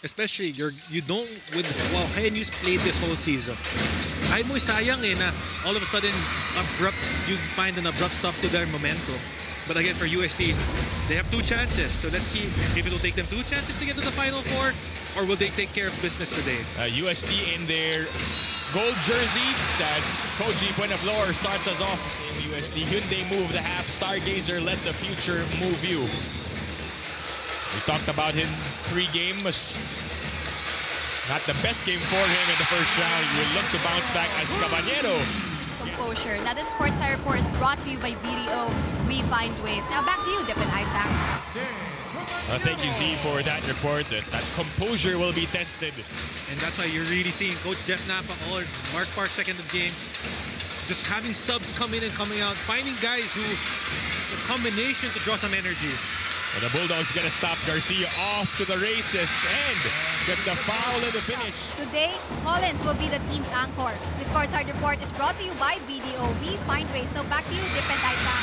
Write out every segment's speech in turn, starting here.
Especially you don't with wow, NU's played this whole season. Ay mo sayang na all of a sudden you find an abrupt stop to their momentum. But again, for UST, they have 2 chances. So let's see if it will take them 2 chances to get to the Final Four, or will they take care of business today? UST in their gold jerseys as Koji Buenaflor starts us off in UST. Hyundai move the half. Stargazer, let the future move you. We talked about him pre-game. Not the best game for him in the first round. He will look to bounce back as Caballero. Composure. Now, this courtside report is brought to you by BDO. We find ways. Now, back to you, Dip and Isaac. Thank you, Z, for that report. That composure will be tested. And that's why you're really seeing Coach Jeff Napa or Mark Park second of the game. Just having subs come in and coming out. Finding guys who, the combination to draw some energy. And the Bulldogs going to stop Garcia off to the races and get the foul in the finish. Today, Collins will be the team's anchor. This courtside report is brought to you by BDO. We find ways. So back to you, Dip and Isaac.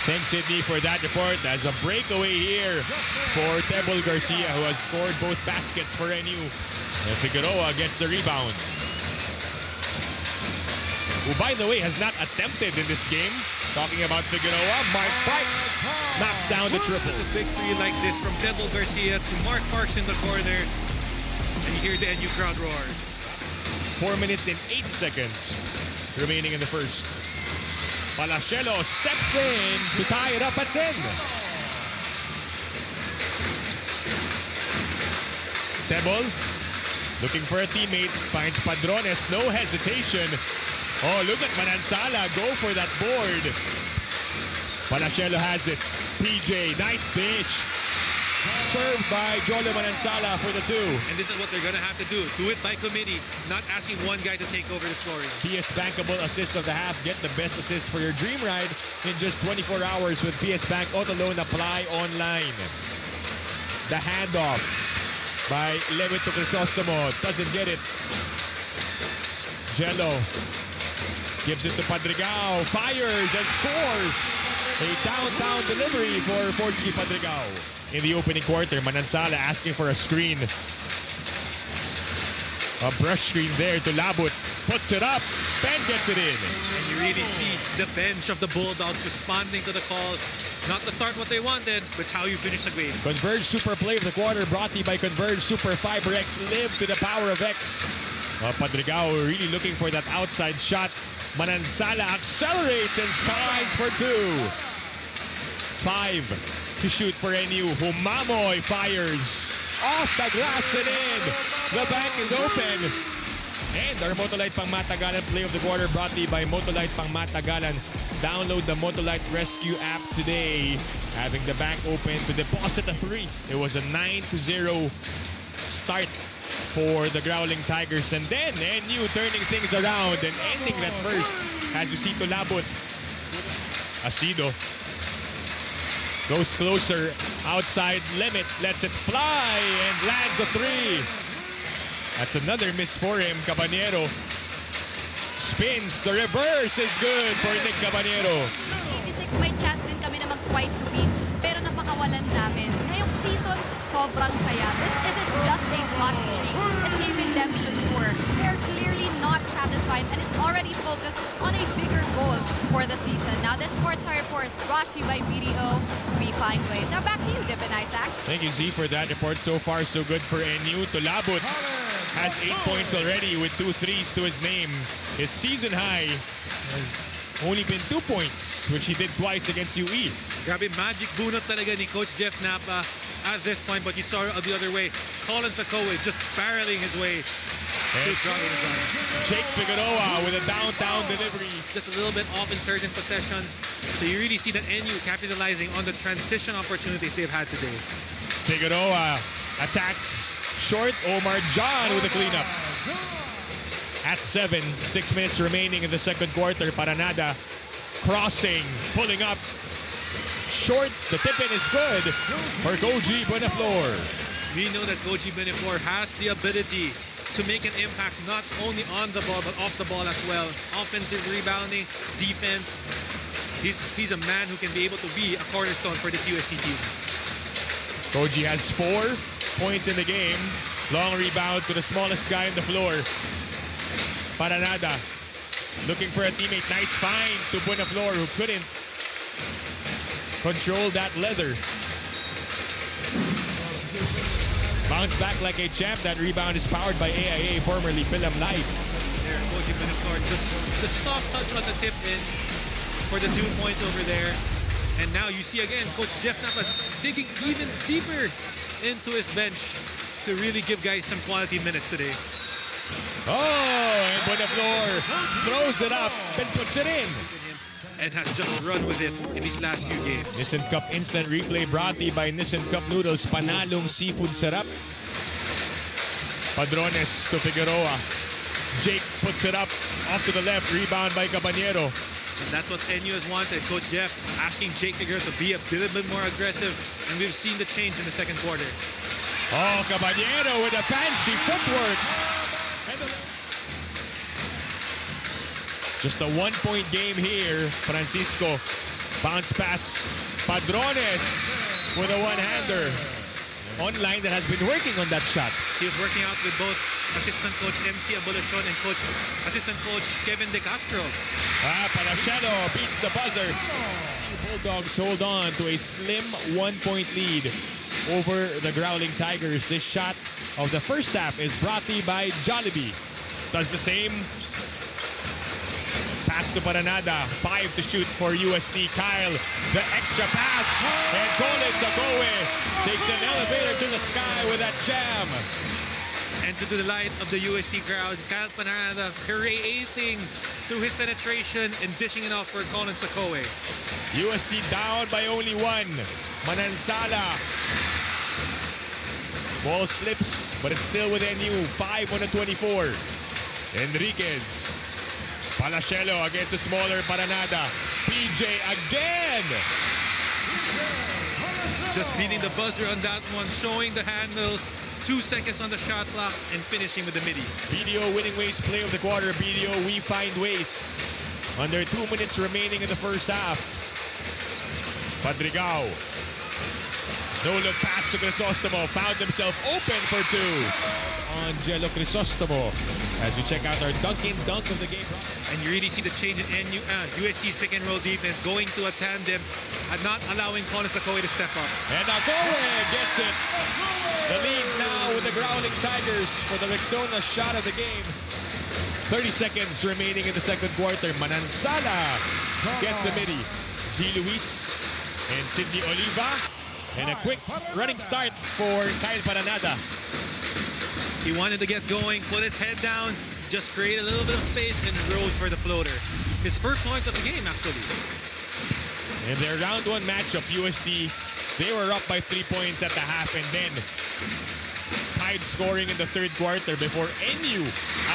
Thanks, Sydney, for that report. As a breakaway here for Tebol Garcia, who has scored both baskets for NU. And Figueroa gets the rebound. Who, by the way, has not attempted in this game. Talking about Figueroa, Mark Parks knocks down the triple. A big three like this from Tebol Garcia to Mark Parks in the corner. And you hear the NU crowd roar. 4 minutes and 8 seconds remaining in the first. Palacielo steps in to tie it up at 10. Tebol looking for a teammate, finds Padrones, no hesitation. Oh, look at Manansala go for that board. Palacielo has it. PJ, nice pitch. Served by Jolo Manansala for the 2. And this is what they're going to have to do. Do it by committee, not asking one guy to take over the scoring. PS Bankable assist of the half. Get the best assist for your dream ride in just 24 hours with PS Bank Auto Loan. Apply online. The handoff by Lewin to Crisostomo. Doesn't get it. Jello gives it to Padrigao. Fires and scores. A downtown delivery for Forgy Padrigao. In the opening quarter, Manansala asking for a screen. A brush screen there to Labut. Puts it up. Ben gets it in. And you really see the bench of the Bulldogs responding to the call. Not to start what they wanted, but it's how you finish the game. Converge Super Play of the quarter brought to you by Converge Super Fiber X. Live to the power of X. Padrigao really looking for that outside shot. Manansala accelerates and skies for 2. 5 to shoot for NU. Humamoy fires off the glass and in. The bank is open. And our Motolite Pangmatagalan play of the quarter brought to you by Motolite Pangmatagalan. Download the Motolite Rescue app today. Having the bank open to deposit a 3. It was a 9-0 start for the Growling Tigers. And then NU turning things around and ending that first as you see to Labut. Asido goes closer, outside limit, lets it fly, and lands a 3. That's another miss for him. Caballero spins, the reverse is good for Nick Caballero. 86, may chance din kami na mag-twice to beat, pero napakawalan namin. Ngayong season, sobrang saya. This isn't just a hot streak, it's a redemption tour. They are clearly not satisfied and is already focused on a bigger goal for the season. Now, this courtside report is brought to you by BDO. We find ways. Now, back to you, Dip and Isaac. Thank you, Z, for that report. So far, so good for NU. Tulabut has 8 points already with 2 threes to his name. His season high has only been 2 points, which he did twice against UE. Grabe, magic bunot talaga ni Coach Jeff Napa at this point, but you saw it the other way. Collins Akowe just barreling his way to driving the gun. Jake Figueroa with a downtown delivery. Just a little bit off in certain possessions. So you really see that NU capitalizing on the transition opportunities they've had today. Figueroa attacks short. Omar John with a cleanup. At 7, 6 minutes remaining in the second quarter. Paranada crossing, pulling up. Short, the tip-in is good for Koji Buenaflor. We know that Koji Buenaflor has the ability to make an impact not only on the ball but off the ball as well. Offensive rebounding, defense. He's a man who can be able to be a cornerstone for this UST team. Koji has 4 points in the game. Long rebound to the smallest guy on the floor. Paranada looking for a teammate. Nice find to Buenaflor, who couldn't control that leather. Bounce back like a champ. That rebound is powered by AIA, formerly Film Life. There, Coach Buenaflor, just the soft touch on the tip in for the 2 points over there. And now you see again, Coach Jeff Napa digging even deeper into his bench to really give guys some quality minutes today. Oh, and Buenaflor throws it up and puts it in. And has just run with it in these last few games. Nissan Cup Instant Replay brought to you by Nissan Cup Noodles. Panalong Seafood Sarap. Padrones to Figueroa. Jake puts it up off to the left. Rebound by Caballero. And that's what NU has wanted. Coach Jeff asking Jake Figueroa to be a little bit more aggressive. And we've seen the change in the second quarter. Oh, Caballero with a fancy footwork. Just a 1-point game here. Francisco bounce pass. Padrones with a one-hander. Online that has been working on that shot. He was working out with both assistant coach MC Abolition and assistant coach Kevin De Castro. Palachero beats the buzzer. Bulldogs hold on to a slim 1-point lead over the Growling Tigers. This shot of the first half is brought to you by Jollibee. Does the same. Pass to Paranada. 5 to shoot for UST. Kyle, the extra pass. And Collins Agowe takes an elevator to the sky with that jam. And to the light of the UST crowd, Kyle Paranada creating through his penetration and dishing it off for Collins Agowe. UST down by only 1. Manansala. Ball slips, but it's still with NU. 5 on the 24. Enriquez. Palachelo against the smaller Paranada. PJ again! Just beating the buzzer on that one, showing the handles. 2 seconds on the shot clock and finishing with the midi. BDO winning ways play of the quarter. BDO, we find ways. Under 2 minutes remaining in the first half. Padrigao. No-look pass to Crisostomo. Found himself open for 2. Angelo Crisostomo. As we check out our dunk of the game. And you really see the change in UST's pick and roll defense, going to a tandem and not allowing Collins Agowe to step up. And Agowe gets it. The lead now with the Growling Tigers for the Rexona shot of the game. 30 seconds remaining in the second quarter. Manansala gets the midi. G. Luis and Sidney Oliva. And a quick running start for Kyle Paranada. He wanted to get going, put his head down, just create a little bit of space and rose for the floater. His first point of the game, actually. In their round 1 matchup, UST, they were up by 3 points at the half and then tied scoring in the third quarter before NU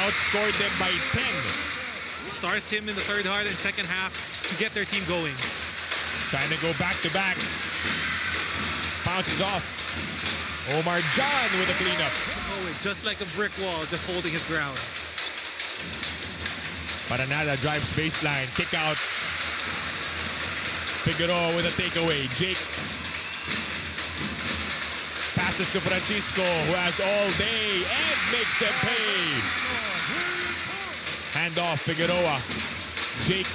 outscored them by 10. Starts him in the third half and second half to get their team going. Trying to go back-to-back. Bounces off. Omar John with a cleanup. Oh, just like a brick wall, just holding his ground. Paranada drives baseline. Kick out. Figueroa with a takeaway. Jake passes to Francisco, who has all day and makes them pay. Hand off Figueroa. Jake.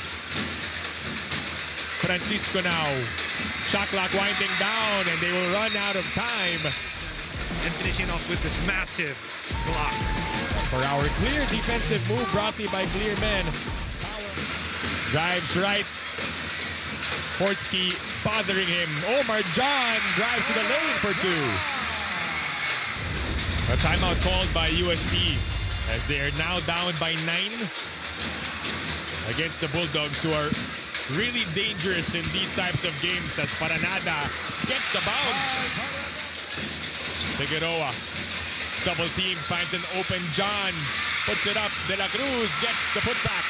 Francisco now. Shot clock winding down, and they will run out of time. And finishing off with this massive block. For our clear defensive move brought to you by Clear Men. Drives right. Portsky bothering him. Omar John drives to the lane for 2. A timeout called by UST as they are now down by 9 against the Bulldogs, who are really dangerous in these types of games as Paranada gets the bounce. Figueroa, double team, finds an open John, puts it up. De La Cruz gets the putback.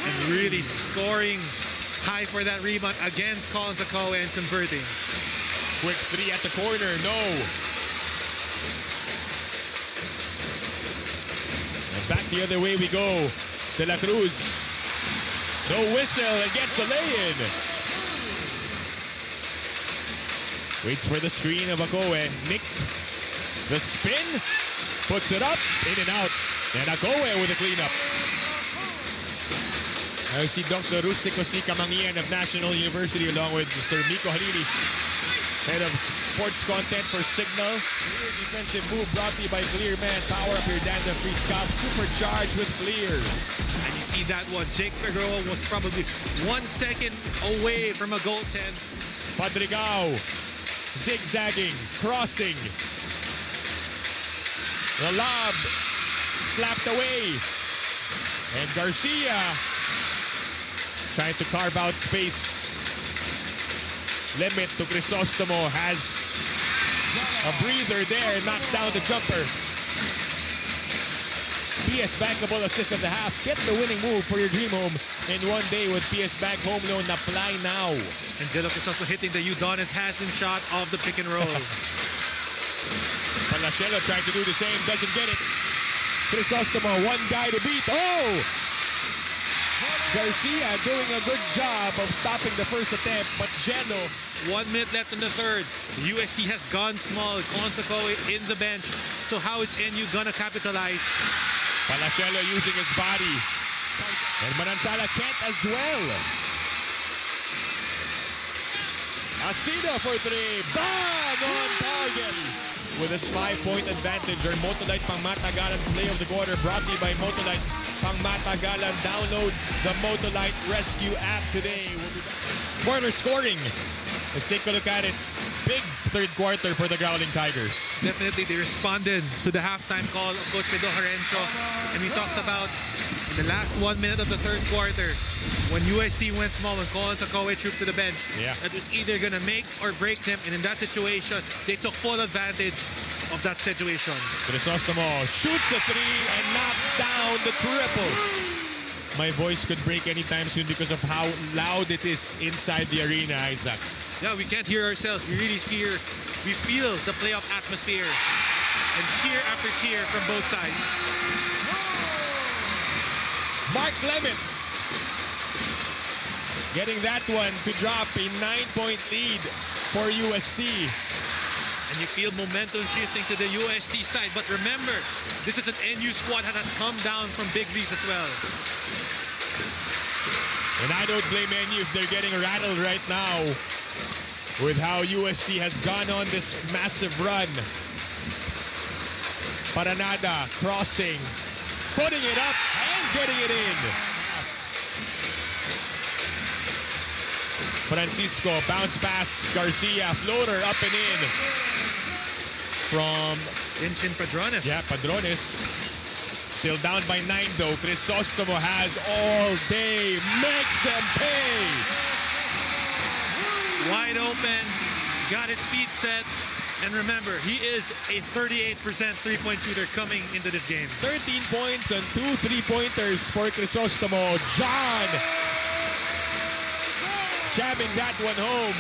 And really scoring high for that rebound against Collins Agowe and converting. Quick 3 at the corner, no. And back the other way we go. De La Cruz. No whistle and gets the lay-in. Waits for the screen of Agowe. Nick The spin, puts it up, in and out. And Agoe with a cleanup. I see Dr. Rustico C. Kamangian of National University along with Mr. Miko Halili, head of sports content for Signal. Clear defensive move brought to you by Clear Man. Power up your dandruff-free scalp, supercharged with Clear. And you see that one. Jake Figueroa was probably 1 second away from a goaltend. Padrigao, zigzagging, crossing. The lob slapped away. And Garcia trying to carve out space. Limit to Crisostomo, has a breather there, knocks down the jumper. PS Bank a ball assist at the half. Get the winning move for your dream home in one day with PS Bank Home Loan. Apply now. Angelo Crisostomo hitting the Udonis has-been shot of the pick and roll. Palacelo trying to do the same, doesn't get it. Crisostomo, one guy to beat. Oh! Garcia doing a good job of stopping the first attempt, but Geno. 1 minute left in the third. The UST has gone small. Consacoe in the bench. So how is NU gonna capitalize? Palacelo using his body. And Manansala can't as well. Asido for three. Bang on target. With his 5-point advantage, our Motolite Pangmatagalan play of the quarter brought to you by Motolite Pangmatagalan. Download the Motolite Rescue app today. Corner scoring. Let's take a look at it. Big third quarter for the Growling Tigers. Definitely, they responded to the halftime call of Coach Pedro Jarencho. And we talked about in the last 1 minute of the third quarter, when UST went small, when Consacoe trooped to the bench, it was either going to make or break them. And in that situation, they took full advantage of that situation. Crisostomo shoots a three and knocks down the triple. My voice could break anytime soon because of how loud it is inside the arena, Isaac. Yeah, we can't hear ourselves. We really we feel the playoff atmosphere. And cheer after cheer from both sides. Mark Clement getting that one to drop a 9-point lead for UST. And you feel momentum shifting to the UST side. But remember, this is an NU squad that has come down from big leagues as well. And I don't blame NU if they're getting rattled right now with how UST has gone on this massive run. Paranada crossing, putting it up and getting it in. Francisco, bounce pass, Garcia, floater up and in. From Inchin Padrones. Yeah, Padrones. Still down by 9 though. Crisostomo has all day. Makes them pay. Wide open. Got his feet set. And remember, he is a 38% three-point shooter coming into this game. 13 points and 2 3-pointers for Crisostomo. John jamming that one home.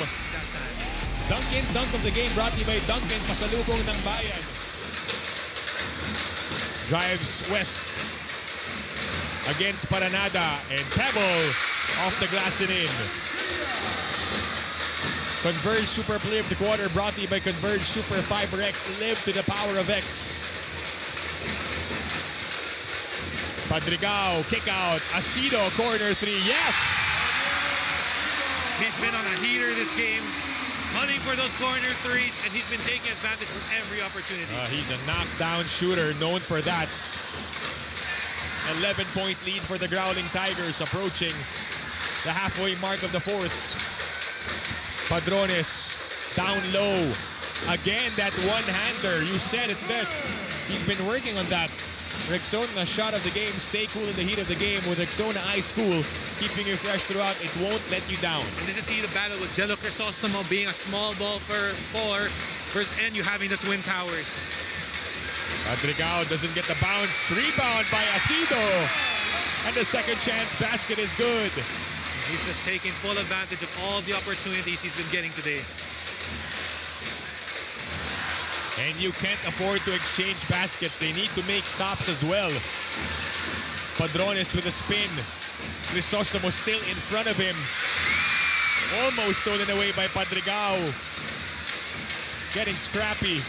Duncan dunk of the game brought to you by Duncan. Pasalubong ng bayan. Drives west against Paranada and Pebble off the glass and in. Converge Super Play of the Quarter brought to you by Converge Super Fiber X. Live to the power of X. Padrigao, kick out. Asido, corner three. Yes! He's been on a heater this game, hunting for those corner threes, and he's been taking advantage of every opportunity. He's a knockdown shooter, known for that. 11-point lead for the Growling Tigers, approaching the halfway mark of the fourth. Padrones down low. Again, that one-hander. You said it best. He's been working on that. Rexona shot of the game. Stay cool in the heat of the game with Rexona Ice Cool. Keeping you fresh throughout. It won't let you down. And this is the battle with Jello Crisostomo being a small ball for four versus NU having the Twin Towers. Padrigao doesn't get the bounce. Rebound by Asido. And the second chance basket is good. He's just taking full advantage of all the opportunities he's been getting today. And you can't afford to exchange baskets. They need to make stops as well. Padrones with a spin. Crisostomo still in front of him. Almost stolen away by Padrigao. Getting scrappy.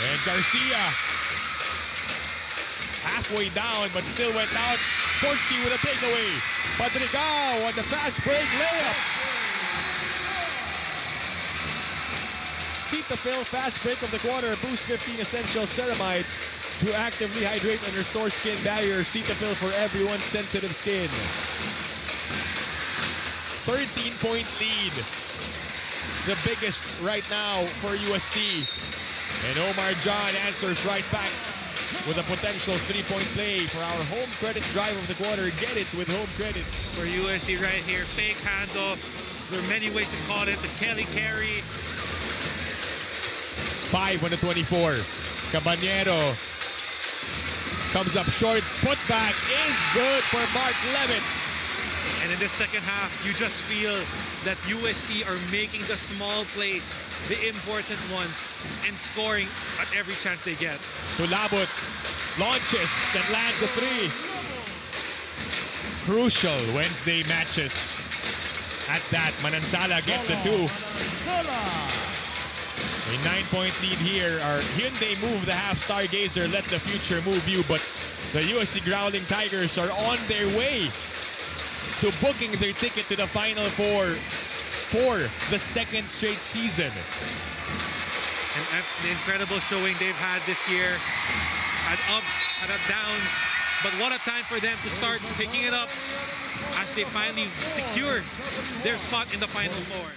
And Garcia halfway down, but still went out. Porky with a takeaway. Padrigao on the fast break layup. Cetaphil fast break of the quarter. Boost 15 essential ceramides to actively hydrate and restore skin barrier. Cetaphil for everyone's sensitive skin. 13-point lead. The biggest right now for UST. And Omar John answers right back with a potential three-point play for our home credit drive of the quarter. Get it with home credit. For UST right here, fake handoff. There are many ways to call it. The Kelly carry. 5 on the 24. Cabanero comes up short. Putback is good for Mark Levitt. And in the second half, you just feel that UST are making the small plays, the important ones, and scoring at every chance they get. Tulabut launches and lands the three. Crucial Wednesday matches. At that, Manansala gets the two. A 9-point lead here. Our Hyundai move the half stargazer. Let the future move you. But the UST Growling Tigers are on their way to booking their ticket to the Final Four for the second straight season. And the incredible showing they've had this year. Had ups, had downs. But what a time for them to start picking it up as they finally secure their spot in the Final Four.